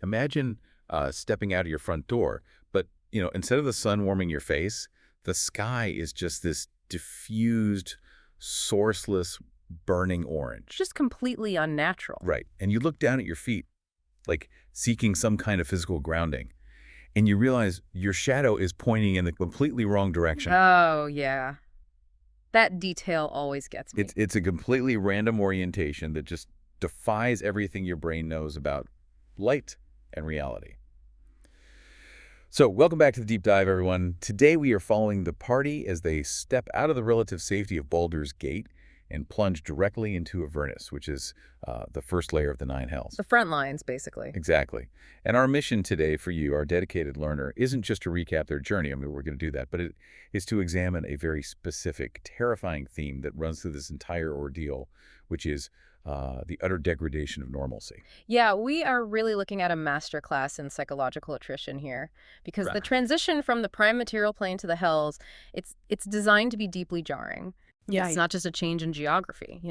Imagine stepping out of your front door, but, instead of the sun warming your face, the sky is just this diffused, sourceless, burning orange. Just completely unnatural. Right. And you look down at your feet, like seeking some kind of physical grounding, and you realize your shadow is pointing in the completely wrong direction. Oh, yeah. That detail always gets me. It's a completely random orientation that just defies everything your brain knows about light and reality. So, welcome back to the Deep Dive, everyone. Today we are following the party as they step out of the relative safety of Baldur's Gate and plunge directly into Avernus, which is the first layer of the Nine Hells. The front lines, basically. Exactly. And our mission today for you, our dedicated learner, isn't just to recap their journey. I mean, we're going to do that, but it is to examine a very specific, terrifying theme that runs through this entire ordeal, which is the utter degradation of normalcy. Yeah, we are really looking at a masterclass in psychological attrition here, because the transition from the prime material plane to the hells, it's designed to be deeply jarring. Yeah, It's not just a change in geography,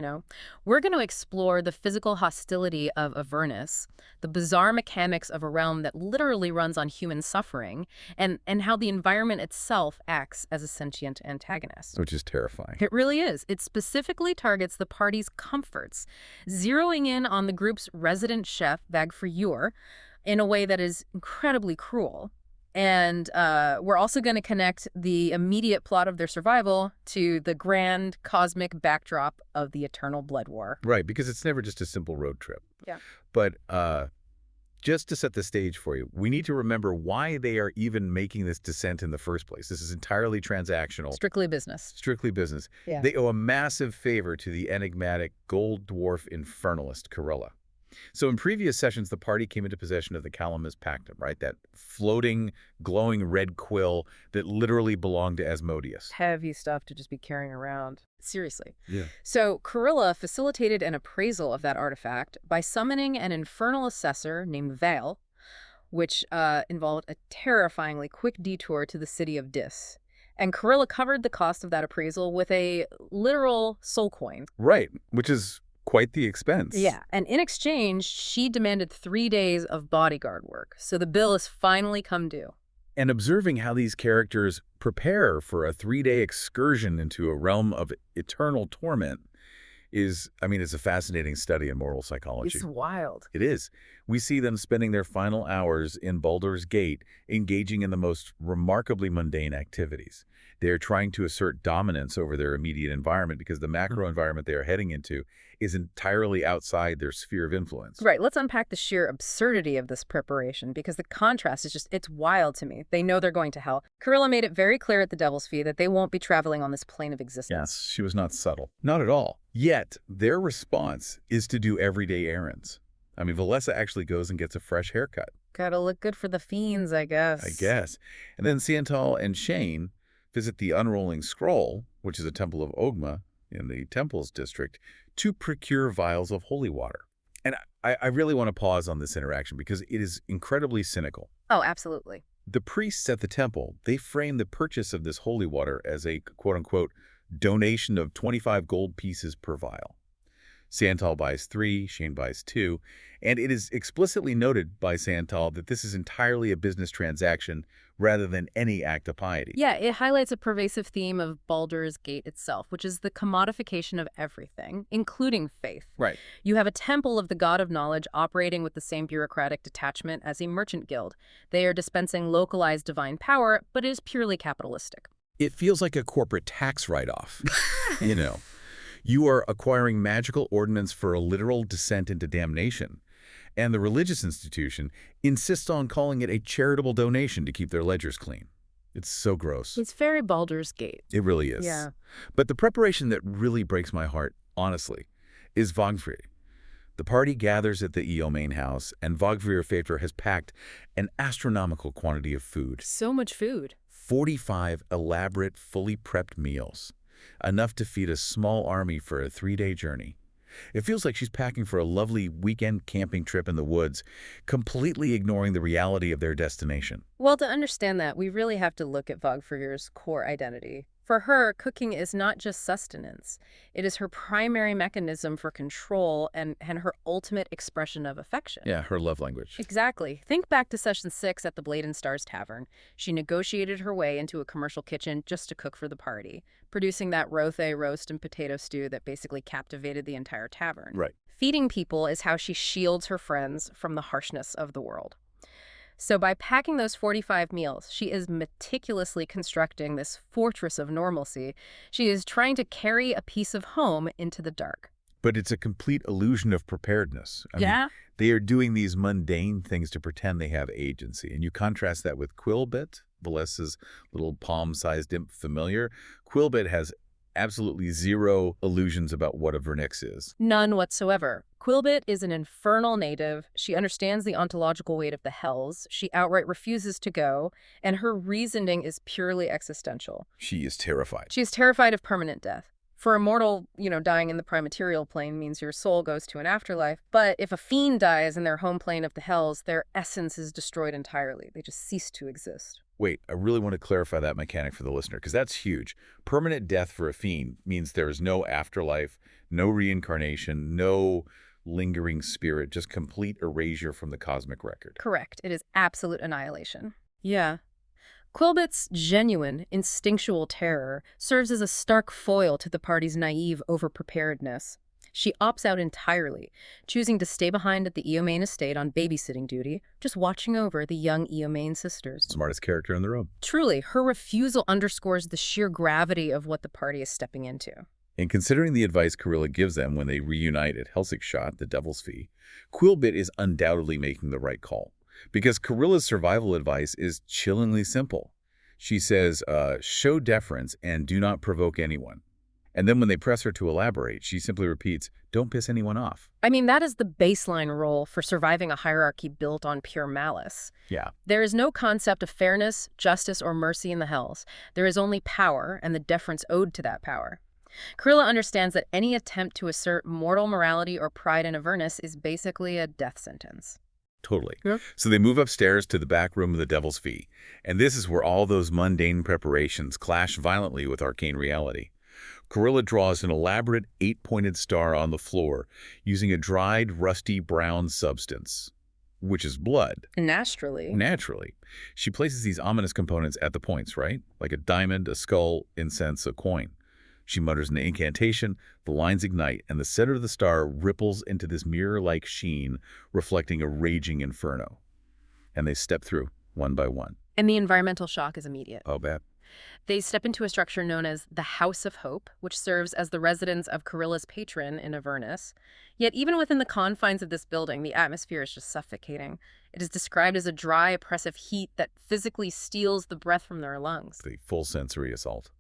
We're going to explore the physical hostility of Avernus, the bizarre mechanics of a realm that literally runs on human suffering, and how the environment itself acts as a sentient antagonist. Which is terrifying. It really is. It specifically targets the party's comforts, zeroing in on the group's resident chef, Vagfriur, in a way that is incredibly cruel. And we're also going to connect the immediate plot of their survival to the grand cosmic backdrop of the eternal blood war. Right, because it's never just a simple road trip. Yeah. But just to set the stage for you, we need to remember why they are even making this descent in the first place. This is entirely transactional. Strictly business. Strictly business. Yeah. They owe a massive favor to the enigmatic gold dwarf infernalist Corilla. So in previous sessions, the party came into possession of the Calamus Pactum, right? That floating, glowing red quill that literally belonged to Asmodeus. Heavy stuff to just be carrying around. Seriously. Yeah. So Corilla facilitated an appraisal of that artifact by summoning an infernal assessor named Vale, which involved a terrifyingly quick detour to the city of Dis. And Corilla covered the cost of that appraisal with a literal soul coin. Right, which is quite the expense. Yeah, and in exchange, she demanded 3 days of bodyguard work. So the bill has finally come due. And observing how these characters prepare for a 3-day excursion into a realm of eternal torment is, it's a fascinating study in moral psychology. It's wild. It is. We see them spending their final hours in Baldur's Gate, engaging in the most remarkably mundane activities. They're trying to assert dominance over their immediate environment because the macro environment they are heading into is entirely outside their sphere of influence. Right. Let's unpack the sheer absurdity of this preparation, because the contrast is it's wild to me. They know they're going to hell. Corilla made it very clear at the Devil's Fee that they won't be traveling on this plane of existence. Yes, she was not subtle. Not at all. Yet, their response is to do everyday errands. Valessa actually goes and gets a fresh haircut. Gotta look good for the fiends, I guess. And then Siantal and Shane visit the Unrolling Scroll, which is a temple of Ogma in the Temples district, to procure vials of holy water. And I really want to pause on this interaction because it is incredibly cynical. Oh, absolutely. The priests at the temple, they frame the purchase of this holy water as a quote-unquote donation of 25 gold pieces per vial. Siantal buys 3, Shane buys 2, and it is explicitly noted by Siantal that this is entirely a business transaction rather than any act of piety. Yeah, it highlights a pervasive theme of Baldur's Gate itself, which is the commodification of everything, including faith. Right. You have a temple of the god of knowledge operating with the same bureaucratic detachment as a merchant guild. They are dispensing localized divine power, but it is purely capitalistic. It feels like a corporate tax write-off, You are acquiring magical ordnance for a literal descent into damnation. And the religious institution insists on calling it a charitable donation to keep their ledgers clean. It's so gross. It's very Baldur's Gate. It really is. Yeah. But the preparation that really breaks my heart, honestly, is Vagfrir. The party gathers at the EO main house, and Vagfrir Favor has packed an astronomical quantity of food. So much food. 45 elaborate, fully prepped meals. Enough to feed a small army for a 3-day journey. It feels like she's packing for a lovely weekend camping trip in the woods, completely ignoring the reality of their destination. Well, to understand that, we really have to look at Vagfrir's core identity. For her, cooking is not just sustenance. It is her primary mechanism for control and her ultimate expression of affection. Yeah, her love language. Exactly. Think back to session 6 at the Blade and Stars Tavern. She negotiated her way into a commercial kitchen just to cook for the party, producing that rothe roast and potato stew that basically captivated the entire tavern. Right. Feeding people is how she shields her friends from the harshness of the world. So by packing those 45 meals, she is meticulously constructing this fortress of normalcy. She is trying to carry a piece of home into the dark. But it's a complete illusion of preparedness. I mean, they are doing these mundane things to pretend they have agency. And you contrast that with Quillbit, Valessa's little palm-sized imp familiar. Quillbit has absolutely zero illusions about what a vernix is. None whatsoever. Quillbit is an infernal native. She understands the ontological weight of the hells. She outright refuses to go, and her reasoning is purely existential. She is terrified. She is terrified of permanent death. For a mortal, dying in the primaterial plane means your soul goes to an afterlife. But if a fiend dies in their home plane of the hells, their essence is destroyed entirely. They just cease to exist. Wait, I really want to clarify that mechanic for the listener, because that's huge. Permanent death for a fiend means there is no afterlife, no reincarnation, no lingering spirit, just complete erasure from the cosmic record. Correct. It is absolute annihilation. Yeah. Quillbit's genuine, instinctual terror serves as a stark foil to the party's naive overpreparedness. She opts out entirely, choosing to stay behind at the Eomain estate on babysitting duty, just watching over the young Eomain sisters. Smartest character in the room. Truly, her refusal underscores the sheer gravity of what the party is stepping into. And considering the advice Carilla gives them when they reunite at Helsigshot, the Devil's Fee, Quillbit is undoubtedly making the right call. Because Carilla's survival advice is chillingly simple. She says, show deference and do not provoke anyone. And then when they press her to elaborate, she simply repeats, don't piss anyone off. I mean, that is the baseline role for surviving a hierarchy built on pure malice. Yeah. There is no concept of fairness, justice, or mercy in the hells. There is only power and the deference owed to that power. Carilla understands that any attempt to assert mortal morality or pride in Avernus is basically a death sentence. Totally. Yep. So they move upstairs to the back room of the Devil's Fee. And this is where all those mundane preparations clash violently with arcane reality. Carilla draws an elaborate 8-pointed star on the floor using a dried, rusty brown substance, which is blood. Naturally. She places these ominous components at the points, right? Like a diamond, a skull, incense, a coin. She mutters an incantation, the lines ignite, and the center of the star ripples into this mirror-like sheen, reflecting a raging inferno. And they step through, one by one. And the environmental shock is immediate. Oh, bad. They step into a structure known as the House of Hope, which serves as the residence of Carilla's patron in Avernus. Yet even within the confines of this building, the atmosphere is just suffocating. It is described as a dry, oppressive heat that physically steals the breath from their lungs. The full sensory assault.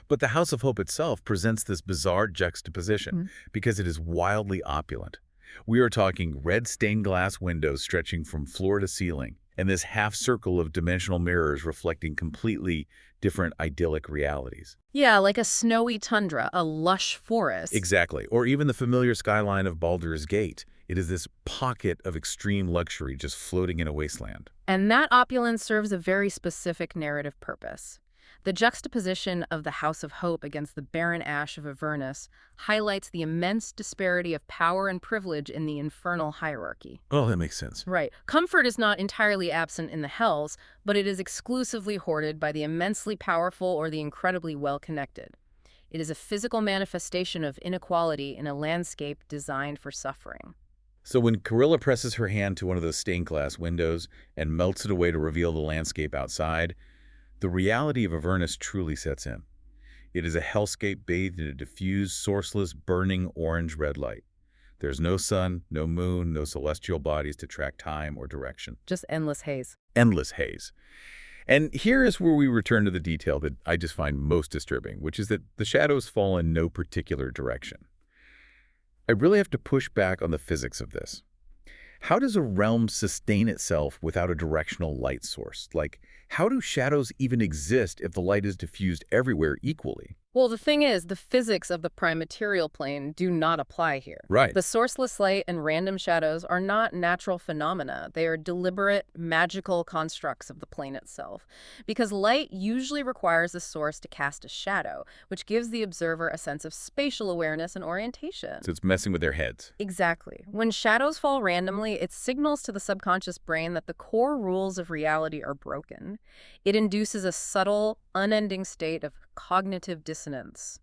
But the House of Hope itself presents this bizarre juxtaposition because it is wildly opulent. We are talking red stained glass windows stretching from floor to ceiling, and this half circle of dimensional mirrors reflecting completely different idyllic realities. Yeah, like a snowy tundra, a lush forest. Exactly. Or even the familiar skyline of Baldur's Gate. It is this pocket of extreme luxury just floating in a wasteland. And that opulence serves a very specific narrative purpose. The juxtaposition of the House of Hope against the barren ash of Avernus highlights the immense disparity of power and privilege in the infernal hierarchy. Oh, that makes sense. Right. Comfort is not entirely absent in the hells, but it is exclusively hoarded by the immensely powerful or the incredibly well-connected. It is a physical manifestation of inequality in a landscape designed for suffering. So when Carilla presses her hand to one of those stained glass windows and melts it away to reveal the landscape outside, the reality of Avernus truly sets in. It is a hellscape bathed in a diffused, sourceless, burning orange-red light. There's no sun, no moon, no celestial bodies to track time or direction. Just endless haze. Endless haze. And here is where we return to the detail that I just find most disturbing, which is that the shadows fall in no particular direction. I really have to push back on the physics of this. How does a realm sustain itself without a directional light source? Like, how do shadows even exist if the light is diffused everywhere equally? Well, the thing is, the physics of the prime material plane do not apply here. Right. The sourceless light and random shadows are not natural phenomena. They are deliberate, magical constructs of the plane itself. Because light usually requires a source to cast a shadow, which gives the observer a sense of spatial awareness and orientation. So it's messing with their heads. Exactly. When shadows fall randomly, it signals to the subconscious brain that the core rules of reality are broken. It induces a subtle, unending state of cognitive dissonance.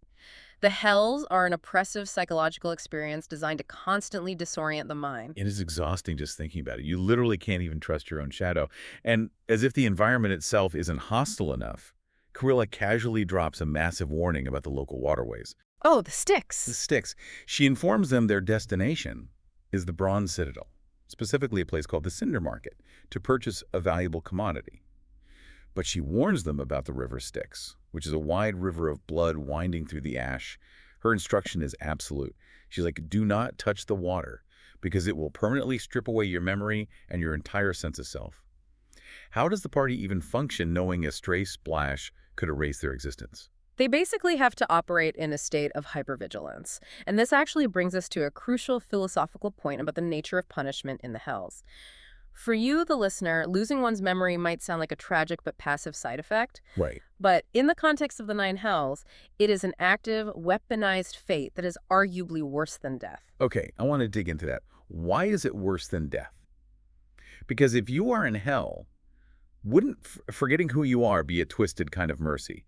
The hells are an oppressive psychological experience designed to constantly disorient the mind. It is exhausting just thinking about it. You literally can't even trust your own shadow. And as if the environment itself isn't hostile enough, Carilla casually drops a massive warning about the local waterways. Oh, the The sticks. Styx. She informs them their destination is the Bronze Citadel, specifically a place called the Cinder Market, to purchase a valuable commodity. But she warns them about the river Styx, which is a wide river of blood winding through the ash. Her instruction is absolute. She's like, do not touch the water, because it will permanently strip away your memory and your entire sense of self. How does the party even function knowing a stray splash could erase their existence? They basically have to operate in a state of hypervigilance. And this actually brings us to a crucial philosophical point about the nature of punishment in the hells. For you, the listener, losing one's memory might sound like a tragic but passive side effect. Right. But in the context of the nine hells, it is an active, weaponized fate that is arguably worse than death. Okay, I want to dig into that. Why is it worse than death? Because if you are in hell, wouldn't forgetting who you are be a twisted kind of mercy?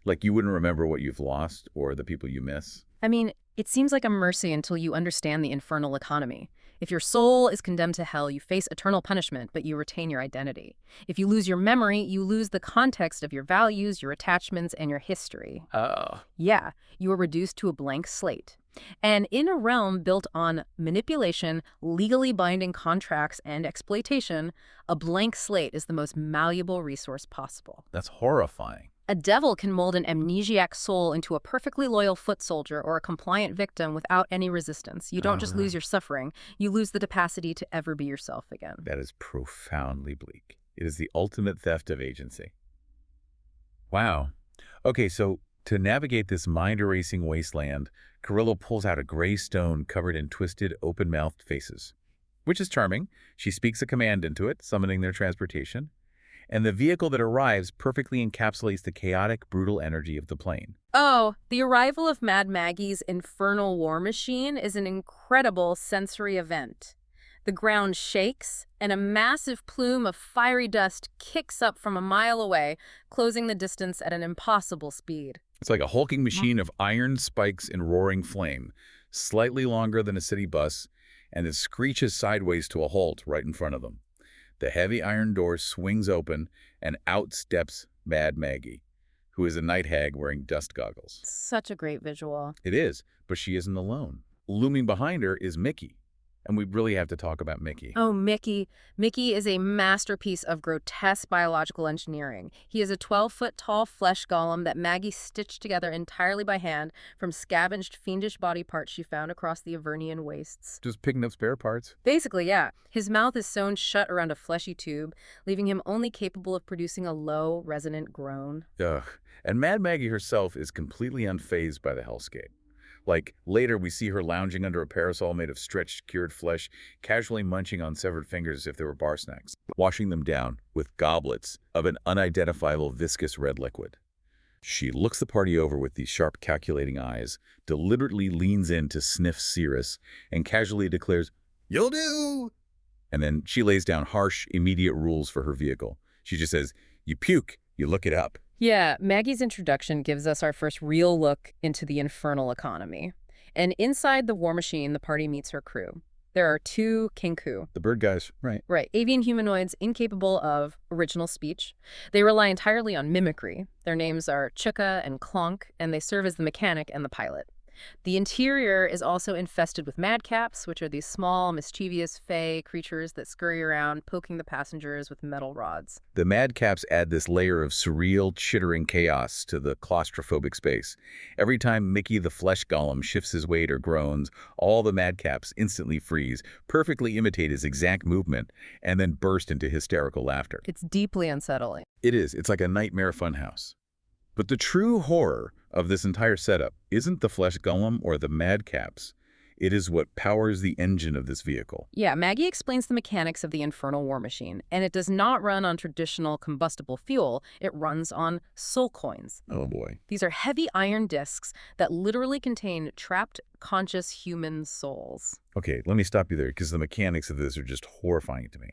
Like you wouldn't remember what you've lost or the people you miss? I mean, it seems like a mercy until you understand the infernal economy. If your soul is condemned to hell, you face eternal punishment, but you retain your identity. If you lose your memory, you lose the context of your values, your attachments, and your history. Oh. Yeah, you are reduced to a blank slate. And in a realm built on manipulation, legally binding contracts, and exploitation, a blank slate is the most malleable resource possible. That's horrifying. A devil can mold an amnesiac soul into a perfectly loyal foot soldier or a compliant victim without any resistance. You don't just lose your suffering, you lose the capacity to ever be yourself again. That is profoundly bleak. It is the ultimate theft of agency. Wow. Okay, so to navigate this mind-erasing wasteland, Carilla pulls out a gray stone covered in twisted, open-mouthed faces. Which is charming. She speaks a command into it, summoning their transportation. And the vehicle that arrives perfectly encapsulates the chaotic, brutal energy of the plane. Oh, the arrival of Mad Maggie's infernal war machine is an incredible sensory event. The ground shakes, and a massive plume of fiery dust kicks up from a mile away, closing the distance at an impossible speed. It's like a hulking machine of iron spikes and roaring flame, slightly longer than a city bus, and it screeches sideways to a halt right in front of them. The heavy iron door swings open, and out steps Mad Maggie, who is a night hag wearing dust goggles. Such a great visual. It is, but she isn't alone. Looming behind her is Mickey, and we really have to talk about Mickey. Oh, Mickey. Mickey is a masterpiece of grotesque biological engineering. He is a 12-foot-tall flesh golem that Maggie stitched together entirely by hand from scavenged fiendish body parts she found across the Avernian wastes. Just picking up spare parts. Basically, yeah. His mouth is sewn shut around a fleshy tube, leaving him only capable of producing a low, resonant groan. Ugh. And Mad Maggie herself is completely unfazed by the hellscape. Like, later we see her lounging under a parasol made of stretched, cured flesh, casually munching on severed fingers as if they were bar snacks, washing them down with goblets of an unidentifiable viscous red liquid. She looks the party over with these sharp, calculating eyes, deliberately leans in to sniff Cirrus, and casually declares, "You'll do!" And then she lays down harsh, immediate rules for her vehicle. She just says, "You puke, you look it up." Yeah, Maggie's introduction gives us our first real look into the infernal economy. And inside the war machine, the party meets her crew. There are two Kinku. The bird guys, right. Right, avian humanoids incapable of original speech. They rely entirely on mimicry. Their names are Chuka and Clonk, and they serve as the mechanic and the pilot. The interior is also infested with madcaps, which are these small, mischievous, fey creatures that scurry around, poking the passengers with metal rods. The madcaps add this layer of surreal, chittering chaos to the claustrophobic space. Every time Mickey the flesh golem shifts his weight or groans, all the madcaps instantly freeze, perfectly imitate his exact movement, and then burst into hysterical laughter. It's deeply unsettling. It is. It's like a nightmare funhouse. But the true horror of this entire setup isn't the flesh golem or the madcaps. It is what powers the engine of this vehicle. Yeah, Maggie explains the mechanics of the infernal war machine, and it does not run on traditional combustible fuel. It runs on soul coins. Oh boy. These are heavy iron discs that literally contain trapped, conscious human souls. Okay, let me stop you there because the mechanics of this are just horrifying to me.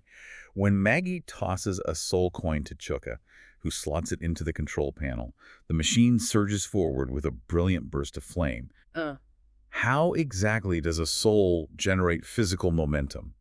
When Maggie tosses a soul coin to Chuka, who slots it into the control panel, the machine surges forward with a brilliant burst of flame. Uh. How exactly does a soul generate physical momentum?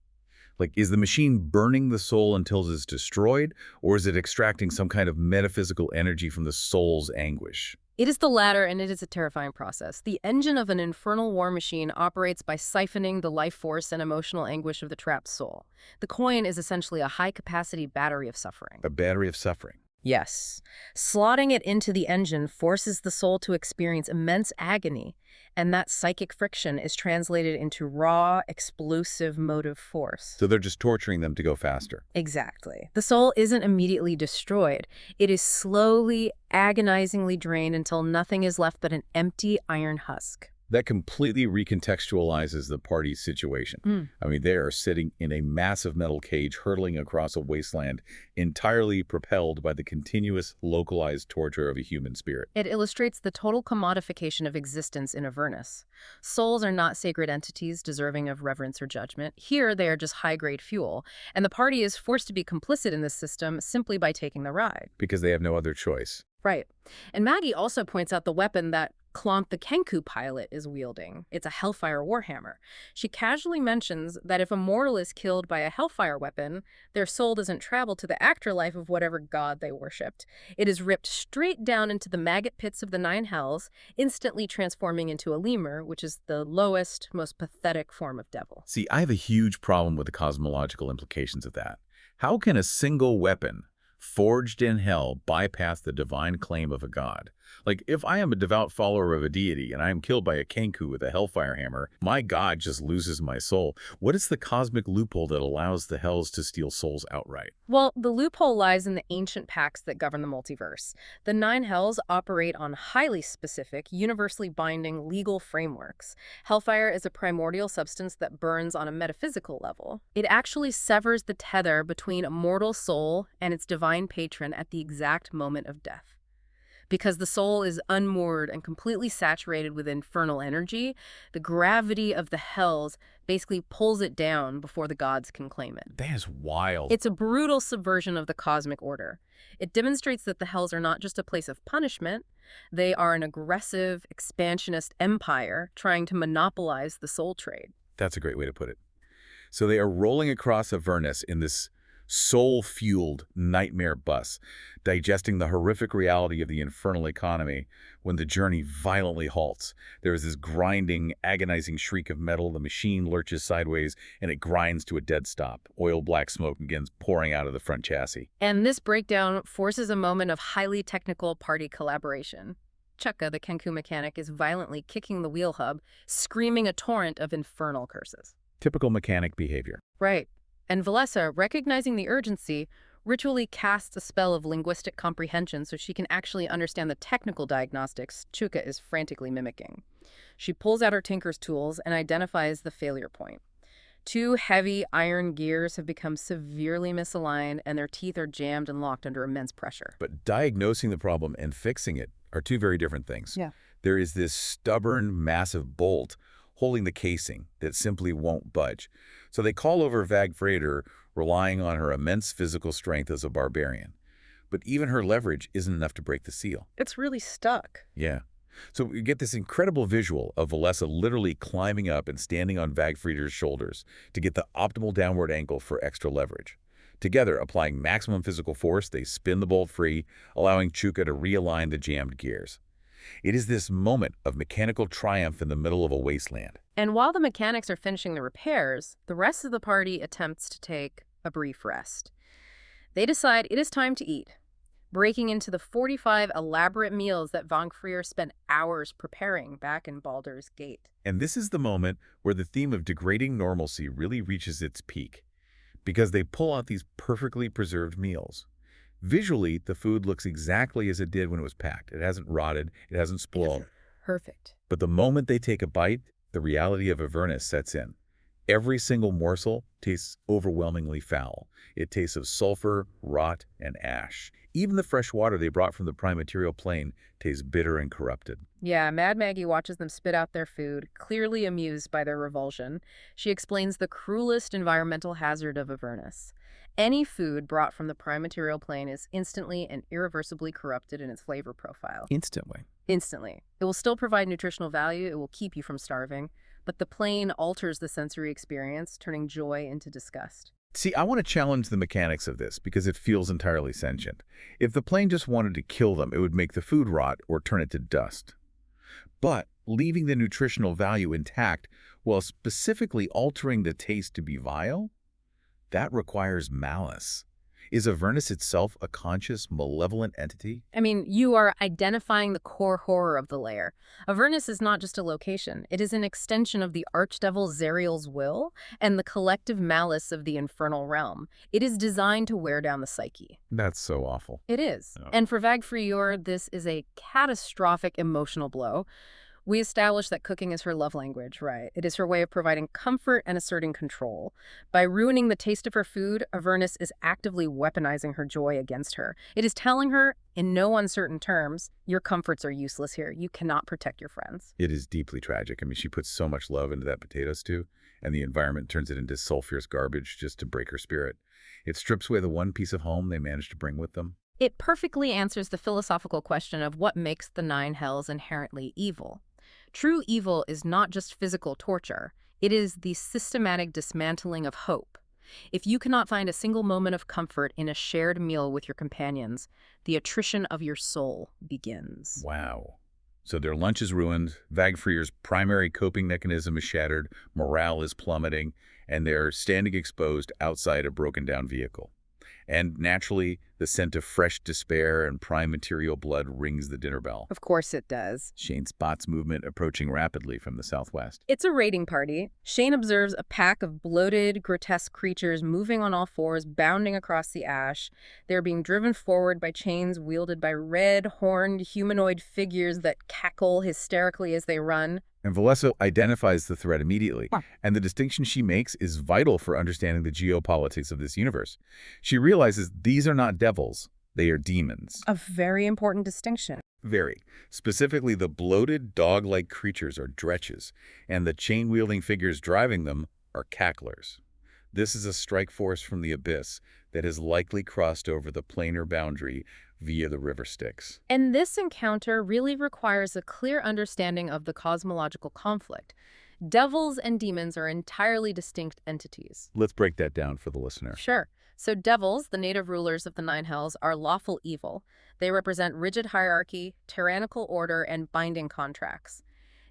Like, is the machine burning the soul until it is destroyed, or is it extracting some kind of metaphysical energy from the soul's anguish? It is the latter, and it is a terrifying process. The engine of an infernal war machine operates by siphoning the life force and emotional anguish of the trapped soul. The coin is essentially a high-capacity battery of suffering. A battery of suffering. Yes. Slotting it into the engine forces the soul to experience immense agony, and that psychic friction is translated into raw, explosive motive force. So they're just torturing them to go faster. Exactly. The soul isn't immediately destroyed. It is slowly, agonizingly drained until nothing is left but an empty iron husk. That completely recontextualizes the party's situation. I mean, they are sitting in a massive metal cage hurtling across a wasteland, entirely propelled by the continuous, localized torture of a human spirit. It illustrates the total commodification of existence in Avernus. Souls are not sacred entities deserving of reverence or judgment. Here, they are just high-grade fuel, and the party is forced to be complicit in this system simply by taking the ride. Because they have no other choice. Right. And Maggie also points out the weapon that Clont the Kenku pilot is wielding. It's a Hellfire warhammer. She casually mentions that if a mortal is killed by a Hellfire weapon, their soul doesn't travel to the afterlife of whatever god they worshipped. It is ripped straight down into the maggot pits of the nine hells, instantly transforming into a lemur, which is the lowest, most pathetic form of devil. See, I have a huge problem with the cosmological implications of that. How can a single weapon forged in hell bypass the divine claim of a god? Like, if I am a devout follower of a deity and I am killed by a Kenku with a hellfire hammer, my god just loses my soul. What is the cosmic loophole that allows the hells to steal souls outright? Well, the loophole lies in the ancient pacts that govern the multiverse. The nine hells operate on highly specific, universally binding legal frameworks. Hellfire is a primordial substance that burns on a metaphysical level. It actually severs the tether between a mortal soul and its divine patron at the exact moment of death. Because the soul is unmoored and completely saturated with infernal energy, the gravity of the hells basically pulls it down before the gods can claim it. That is wild. It's a brutal subversion of the cosmic order. It demonstrates that the hells are not just a place of punishment. They are an aggressive, expansionist empire trying to monopolize the soul trade. That's a great way to put it. So they are rolling across Avernus in this soul-fueled nightmare bus, digesting the horrific reality of the infernal economy. When the journey violently halts, there is this grinding, agonizing shriek of metal. The machine lurches sideways, and it grinds to a dead stop. Oil-black smoke begins pouring out of the front chassis. And this breakdown forces a moment of highly technical party collaboration. Chuka, the Kenku mechanic, is violently kicking the wheel hub, screaming a torrent of infernal curses. Typical mechanic behavior. Right. And Valessa, recognizing the urgency, ritually casts a spell of linguistic comprehension so she can actually understand the technical diagnostics Chuka is frantically mimicking. She pulls out her tinker's tools and identifies the failure point. Two heavy iron gears have become severely misaligned, and their teeth are jammed and locked under immense pressure. But diagnosing the problem and fixing it are two very different things. Yeah. There is this stubborn, massive bolt holding the casing that simply won't budge. So they call over Vagfreder, relying on her immense physical strength as a barbarian. But even her leverage isn't enough to break the seal. It's really stuck. Yeah. So we get this incredible visual of Valessa literally climbing up and standing on Vagfreder's shoulders to get the optimal downward angle for extra leverage. Together, applying maximum physical force, they spin the bolt free, allowing Chuka to realign the jammed gears. It is this moment of mechanical triumph in the middle of a wasteland. And while the mechanics are finishing the repairs, the rest of the party attempts to take a brief rest. They decide it is time to eat, breaking into the 45 elaborate meals that Vagfreder spent hours preparing back in Baldur's Gate. And this is the moment where the theme of degrading normalcy really reaches its peak, because they pull out these perfectly preserved meals. Visually, the food looks exactly as it did when it was packed. It hasn't rotted, it hasn't spoiled. Perfect. But the moment they take a bite, the reality of Avernus sets in. Every single morsel tastes overwhelmingly foul. It tastes of sulfur, rot, and ash. Even the fresh water they brought from the prime material plane tastes bitter and corrupted. Yeah, Mad Maggie watches them spit out their food, clearly amused by their revulsion. She explains the cruelest environmental hazard of Avernus. Any food brought from the prime material plane is instantly and irreversibly corrupted in its flavor profile. Instantly. Instantly. It will still provide nutritional value, it will keep you from starving, but the plane alters the sensory experience, turning joy into disgust. See, I want to challenge the mechanics of this because it feels entirely sentient. If the plane just wanted to kill them, it would make the food rot or turn it to dust. But leaving the nutritional value intact while specifically altering the taste to be vile, that requires malice. Is Avernus itself a conscious, malevolent entity? I mean, you are identifying the core horror of the lair. Avernus is not just a location. It is an extension of the archdevil Zariel's will and the collective malice of the infernal realm. It is designed to wear down the psyche. That's so awful. It is. Yeah. And for Vagfrior, this is a catastrophic emotional blow. We established that cooking is her love language, right? It is her way of providing comfort and asserting control. By ruining the taste of her food, Avernus is actively weaponizing her joy against her. It is telling her, in no uncertain terms, your comforts are useless here. You cannot protect your friends. It is deeply tragic. I mean, she puts so much love into that potato stew, and the environment turns it into sulfurous garbage just to break her spirit. It strips away the one piece of home they managed to bring with them. It perfectly answers the philosophical question of what makes the nine hells inherently evil. True evil is not just physical torture. It is the systematic dismantling of hope. If you cannot find a single moment of comfort in a shared meal with your companions, the attrition of your soul begins. Wow. So their lunch is ruined, Vagfrior's primary coping mechanism is shattered, morale is plummeting, and they're standing exposed outside a broken-down vehicle. And naturally, the scent of fresh despair and prime material blood rings the dinner bell. Of course it does. Shane spots movement approaching rapidly from the southwest. It's a raiding party. Shane observes a pack of bloated, grotesque creatures moving on all fours, bounding across the ash. They're being driven forward by chains wielded by red, horned, humanoid figures that cackle hysterically as they run. And Valesso identifies the threat immediately, and the distinction she makes is vital for understanding the geopolitics of this universe. She realizes these are not devils, they are demons. A very important distinction. Very. Specifically, the bloated, dog-like creatures are dretches, and the chain-wielding figures driving them are cacklers. This is a strike force from the abyss that has likely crossed over the planar boundary via the river Styx. And this encounter really requires a clear understanding of the cosmological conflict. Devils and demons are entirely distinct entities. Let's break that down for the listener. Sure. So devils, the native rulers of the nine hells, are lawful evil. They represent rigid hierarchy, tyrannical order, and binding contracts.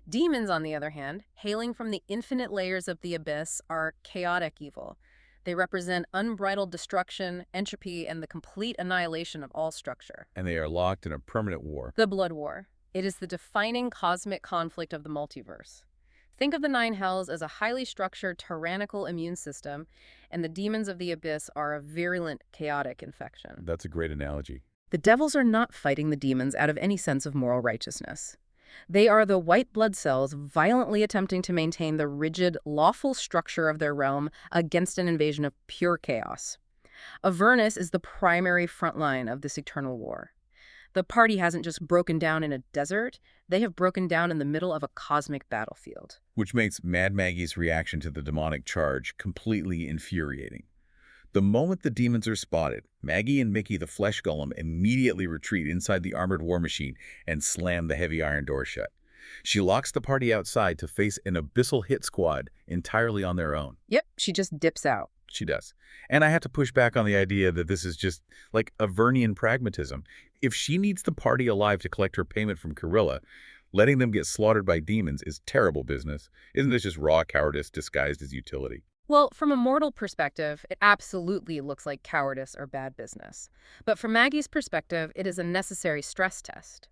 Demons, on the other hand, hailing from the infinite layers of the abyss, are chaotic evil. They represent unbridled destruction, entropy, and the complete annihilation of all structure. And they are locked in a permanent war. The Blood War. It is the defining cosmic conflict of the multiverse. Think of the nine hells as a highly structured, tyrannical immune system, and the demons of the abyss are a virulent, chaotic infection. That's a great analogy. The devils are not fighting the demons out of any sense of moral righteousness. They are the white blood cells violently attempting to maintain the rigid, lawful structure of their realm against an invasion of pure chaos. Avernus is the primary front line of this eternal war. The party hasn't just broken down in a desert, they have broken down in the middle of a cosmic battlefield. Which makes Mad Maggie's reaction to the demonic charge completely infuriating. The moment the demons are spotted, Maggie and Mickey the Flesh Golem immediately retreat inside the armored war machine and slam the heavy iron door shut. She locks the party outside to face an abyssal hit squad entirely on their own. Yep, she just dips out. She does. And I have to push back on the idea that this is just like Avernian pragmatism. If she needs the party alive to collect her payment from Corilla, letting them get slaughtered by demons is terrible business. Isn't this just raw cowardice disguised as utility? Well, from a mortal perspective, it absolutely looks like cowardice or bad business. But from Maggie's perspective, it is a necessary stress test.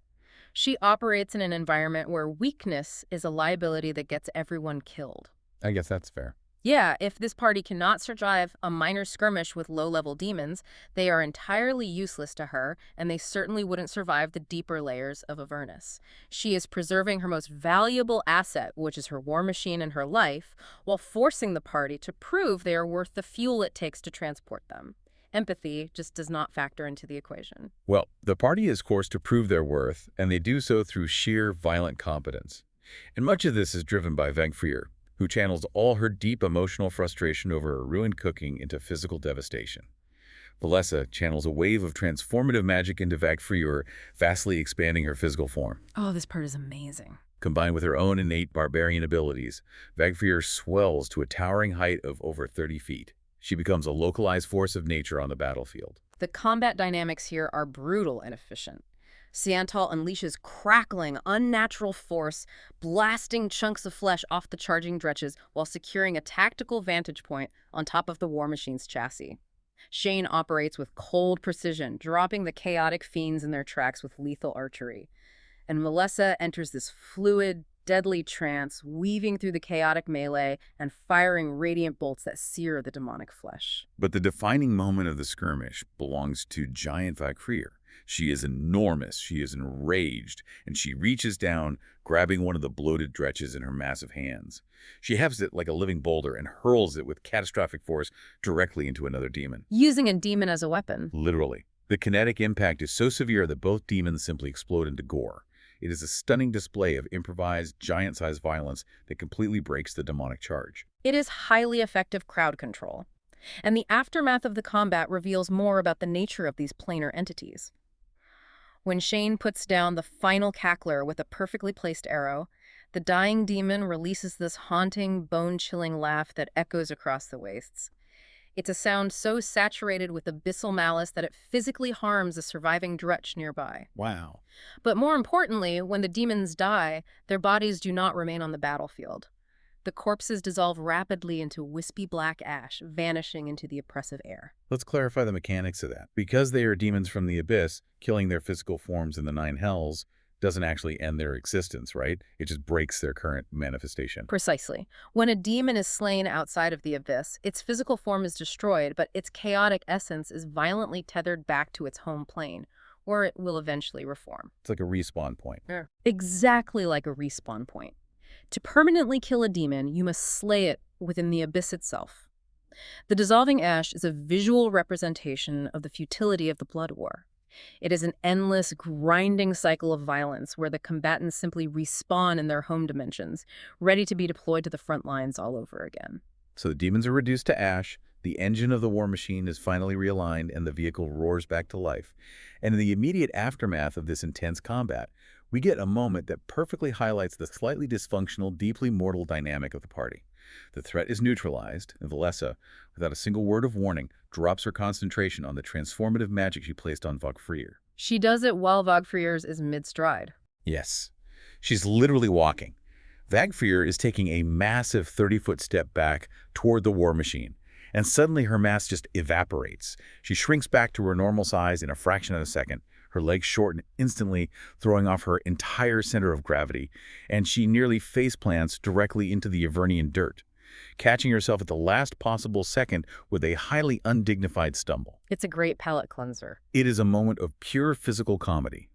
She operates in an environment where weakness is a liability that gets everyone killed. I guess that's fair. Yeah, if this party cannot survive a minor skirmish with low-level demons, they are entirely useless to her, and they certainly wouldn't survive the deeper layers of Avernus. She is preserving her most valuable asset, which is her war machine and her life, while forcing the party to prove they are worth the fuel it takes to transport them. Empathy just does not factor into the equation. Well, the party is forced to prove their worth, and they do so through sheer violent competence. And much of this is driven by Vegfrir, who channels all her deep emotional frustration over her ruined cooking into physical devastation. Valessa channels a wave of transformative magic into Vegfrir, vastly expanding her physical form. Oh, this part is amazing. Combined with her own innate barbarian abilities, Vegfrir swells to a towering height of over 30 feet. She becomes a localized force of nature on the battlefield. The combat dynamics here are brutal and efficient. Siantal unleashes crackling, unnatural force, blasting chunks of flesh off the charging dretches while securing a tactical vantage point on top of the war machine's chassis. Shane operates with cold precision, dropping the chaotic fiends in their tracks with lethal archery. And Melissa enters this fluid, deadly trance, weaving through the chaotic melee and firing radiant bolts that sear the demonic flesh. But the defining moment of the skirmish belongs to giant Vegfrir. She is enormous, she is enraged, and she reaches down, grabbing one of the bloated dretches in her massive hands. She hefts it like a living boulder and hurls it with catastrophic force directly into another demon. Using a demon as a weapon. Literally. The kinetic impact is so severe that both demons simply explode into gore. It is a stunning display of improvised, giant-sized violence that completely breaks the demonic charge. It is highly effective crowd control. And the aftermath of the combat reveals more about the nature of these planar entities. When Shane puts down the final cackler with a perfectly placed arrow, the dying demon releases this haunting, bone-chilling laugh that echoes across the wastes. It's a sound so saturated with abyssal malice that it physically harms a surviving dretch nearby. Wow. But more importantly, when the demons die, their bodies do not remain on the battlefield. The corpses dissolve rapidly into wispy black ash, vanishing into the oppressive air. Let's clarify the mechanics of that. Because they are demons from the abyss, killing their physical forms in the nine hells doesn't actually end their existence, right? It just breaks their current manifestation. Precisely. When a demon is slain outside of the abyss, its physical form is destroyed, but its chaotic essence is violently tethered back to its home plane, where it will eventually reform. It's like a respawn point. Yeah. Exactly like a respawn point. To permanently kill a demon, you must slay it within the abyss itself. The dissolving ash is a visual representation of the futility of the blood war. It is an endless, grinding cycle of violence where the combatants simply respawn in their home dimensions, ready to be deployed to the front lines all over again. So the demons are reduced to ash, the engine of the war machine is finally realigned, and the vehicle roars back to life. And in the immediate aftermath of this intense combat, we get a moment that perfectly highlights the slightly dysfunctional, deeply mortal dynamic of the party. The threat is neutralized, and Valessa, without a single word of warning, drops her concentration on the transformative magic she placed on Vegfrir. She does it while Vegfrir's is mid-stride. Yes. She's literally walking. Vegfrir is taking a massive 30-foot step back toward the war machine, and suddenly her mass just evaporates. She shrinks back to her normal size in a fraction of a second. Her legs shorten instantly, throwing off her entire center of gravity, and she nearly face-plants directly into the Avernian dirt, catching herself at the last possible second with a highly undignified stumble. It's a great palate cleanser. It is a moment of pure physical comedy.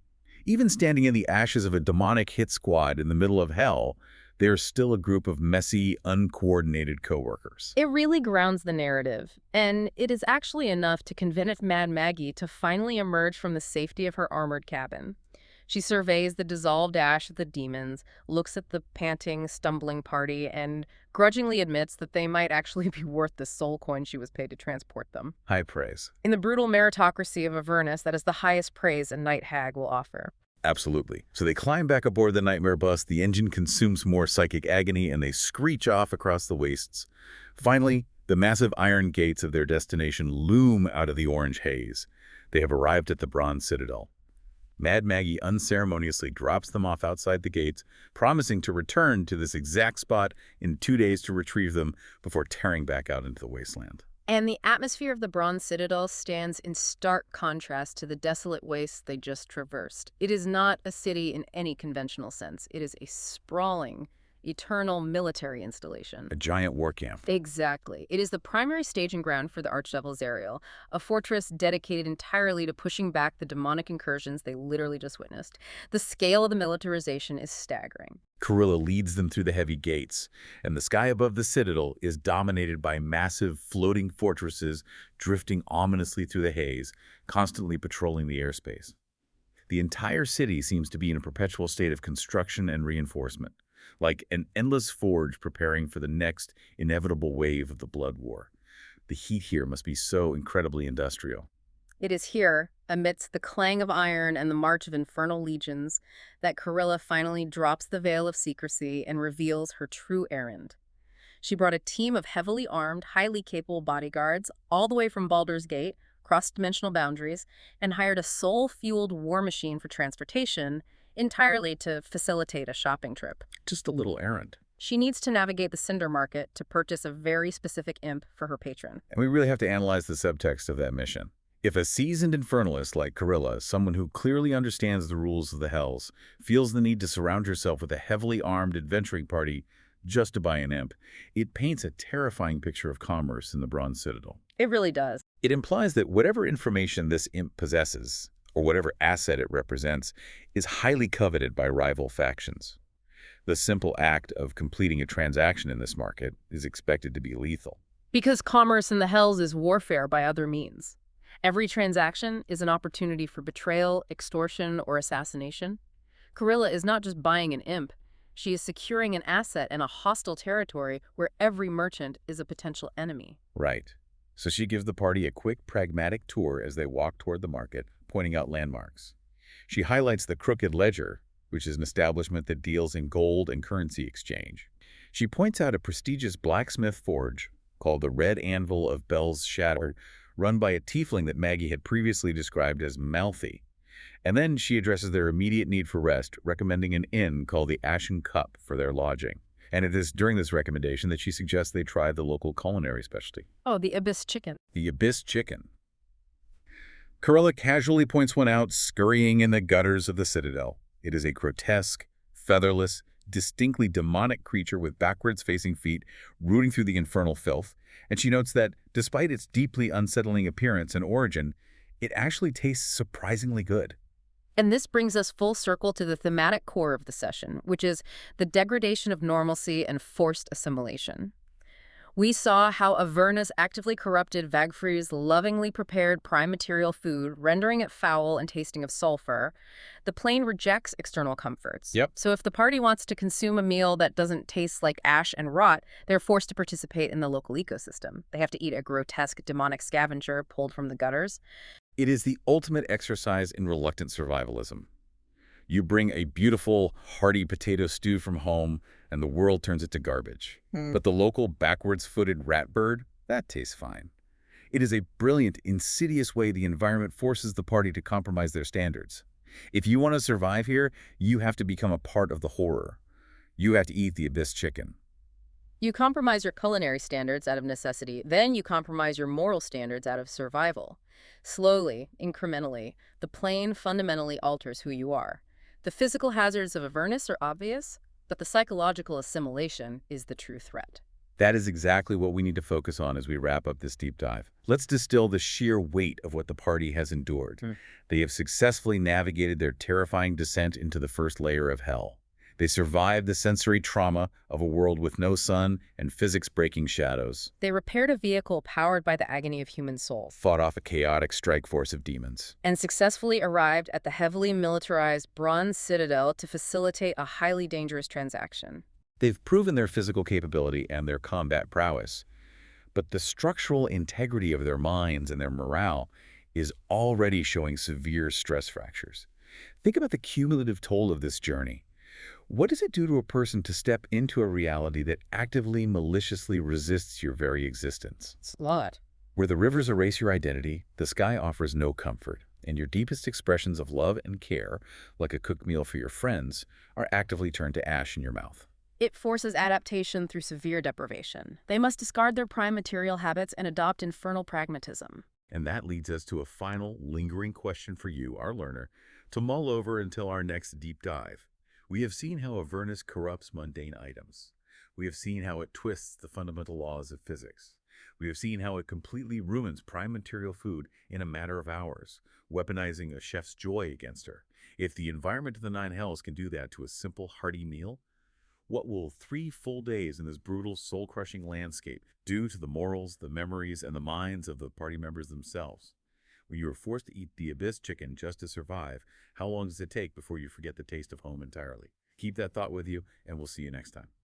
Even standing in the ashes of a demonic hit squad in the middle of hell, there's still a group of messy, uncoordinated coworkers. It really grounds the narrative, and it is actually enough to convince Mad Maggie to finally emerge from the safety of her armored cabin. She surveys the dissolved ash of the demons, looks at the panting, stumbling party, and grudgingly admits that they might actually be worth the soul coin she was paid to transport them. High praise. In the brutal meritocracy of Avernus, that is the highest praise a night hag will offer. Absolutely. So they climb back aboard the nightmare bus, the engine consumes more psychic agony, and they screech off across the wastes. Finally, the massive iron gates of their destination loom out of the orange haze. They have arrived at the Bronze Citadel. Mad Maggie unceremoniously drops them off outside the gates, promising to return to this exact spot in 2 days to retrieve them before tearing back out into the wasteland. And the atmosphere of the Bronze Citadel stands in stark contrast to the desolate wastes they just traversed. It is not a city in any conventional sense. It is a sprawling, eternal military installation. A giant war camp. Exactly. It is the primary staging ground for the Archdevil Zariel, a fortress dedicated entirely to pushing back the demonic incursions they literally just witnessed. The scale of the militarization is staggering. Kurilla leads them through the heavy gates, and the sky above the citadel is dominated by massive floating fortresses drifting ominously through the haze, constantly patrolling the airspace. The entire city seems to be in a perpetual state of construction and reinforcement, like an endless forge preparing for the next inevitable wave of the Blood War. The heat here must be so incredibly industrial. It is here, amidst the clang of iron and the march of infernal legions, that Kurilla finally drops the veil of secrecy and reveals her true errand. She brought a team of heavily armed, highly capable bodyguards all the way from Baldur's Gate, cross-dimensional boundaries, and hired a soul-fueled war machine for transportation, entirely to facilitate a shopping trip. Just a little errand. She needs to navigate the Cinder Market to purchase a very specific imp for her patron. And we really have to analyze the subtext of that mission. If a seasoned infernalist like Kurilla, someone who clearly understands the rules of the Hells, feels the need to surround herself with a heavily armed adventuring party just to buy an imp, it paints a terrifying picture of commerce in the Bronze Citadel. It really does. It implies that whatever information this imp possesses, or whatever asset it represents, is highly coveted by rival factions. The simple act of completing a transaction in this market is expected to be lethal. Because commerce in the Hells is warfare by other means. Every transaction is an opportunity for betrayal, extortion, or assassination. Kurilla is not just buying an imp. She is securing an asset in a hostile territory where every merchant is a potential enemy. Right. So she gives the party a quick, pragmatic tour as they walk toward the market, pointing out landmarks. She highlights the Crooked Ledger, which is an establishment that deals in gold and currency exchange. She points out a prestigious blacksmith forge called the Red Anvil of Bel's Shadow, run by a tiefling that Maggie had previously described as mouthy. And then she addresses their immediate need for rest, recommending an inn called the Ashen Cup for their lodging. And it is during this recommendation that she suggests they try the local culinary specialty. Oh, the Abyss chicken. The Abyss chicken. Kurilla casually points one out, scurrying in the gutters of the citadel. It is a grotesque, featherless, distinctly demonic creature with backwards-facing feet rooting through the infernal filth, and she notes that, despite its deeply unsettling appearance and origin, it actually tastes surprisingly good. And this brings us full circle to the thematic core of the session, which is the degradation of normalcy and forced assimilation. We saw how Avernus actively corrupted Vagfrey's lovingly prepared prime material food, rendering it foul and tasting of sulfur. The plane rejects external comforts. Yep. So if the party wants to consume a meal that doesn't taste like ash and rot, they're forced to participate in the local ecosystem. They have to eat a grotesque demonic scavenger pulled from the gutters. It is the ultimate exercise in reluctant survivalism. You bring a beautiful, hearty potato stew from home, and the world turns it to garbage. But the local backwards-footed rat bird, that tastes fine. It is a brilliant, insidious way the environment forces the party to compromise their standards. If you want to survive here, you have to become a part of the horror. You have to eat the Abyss chicken. You compromise your culinary standards out of necessity, then you compromise your moral standards out of survival. Slowly, incrementally, the plane fundamentally alters who you are. The physical hazards of Avernus are obvious, but the psychological assimilation is the true threat. That is exactly what we need to focus on as we wrap up this deep dive. Let's distill the sheer weight of what the party has endured. They have successfully navigated their terrifying descent into the first layer of hell. They survived the sensory trauma of a world with no sun and physics-breaking shadows. They repaired a vehicle powered by the agony of human souls, Fought off a chaotic strike force of demons. and successfully arrived at the heavily militarized Bronze Citadel to facilitate a highly dangerous transaction. They've proven their physical capability and their combat prowess, but the structural integrity of their minds and their morale is already showing severe stress fractures. Think about the cumulative toll of this journey. What does it do to a person to step into a reality that actively, maliciously resists your very existence? It's a lot. Where the rivers erase your identity, the sky offers no comfort, and your deepest expressions of love and care, like a cooked meal for your friends, are actively turned to ash in your mouth. It forces adaptation through severe deprivation. They must discard their prime material habits and adopt infernal pragmatism. And that leads us to a final, lingering question for you, our learner, to mull over until our next deep dive. We have seen how Avernus corrupts mundane items. We have seen how it twists the fundamental laws of physics. We have seen how it completely ruins prime material food in a matter of hours, weaponizing a chef's joy against her. If the environment of the Nine Hells can do that to a simple, hearty meal, what will 3 full days in this brutal, soul-crushing landscape do to the morals, the memories, and the minds of the party members themselves? When you are forced to eat the abyss chicken just to survive, how long does it take before you forget the taste of home entirely? Keep that thought with you, and we'll see you next time.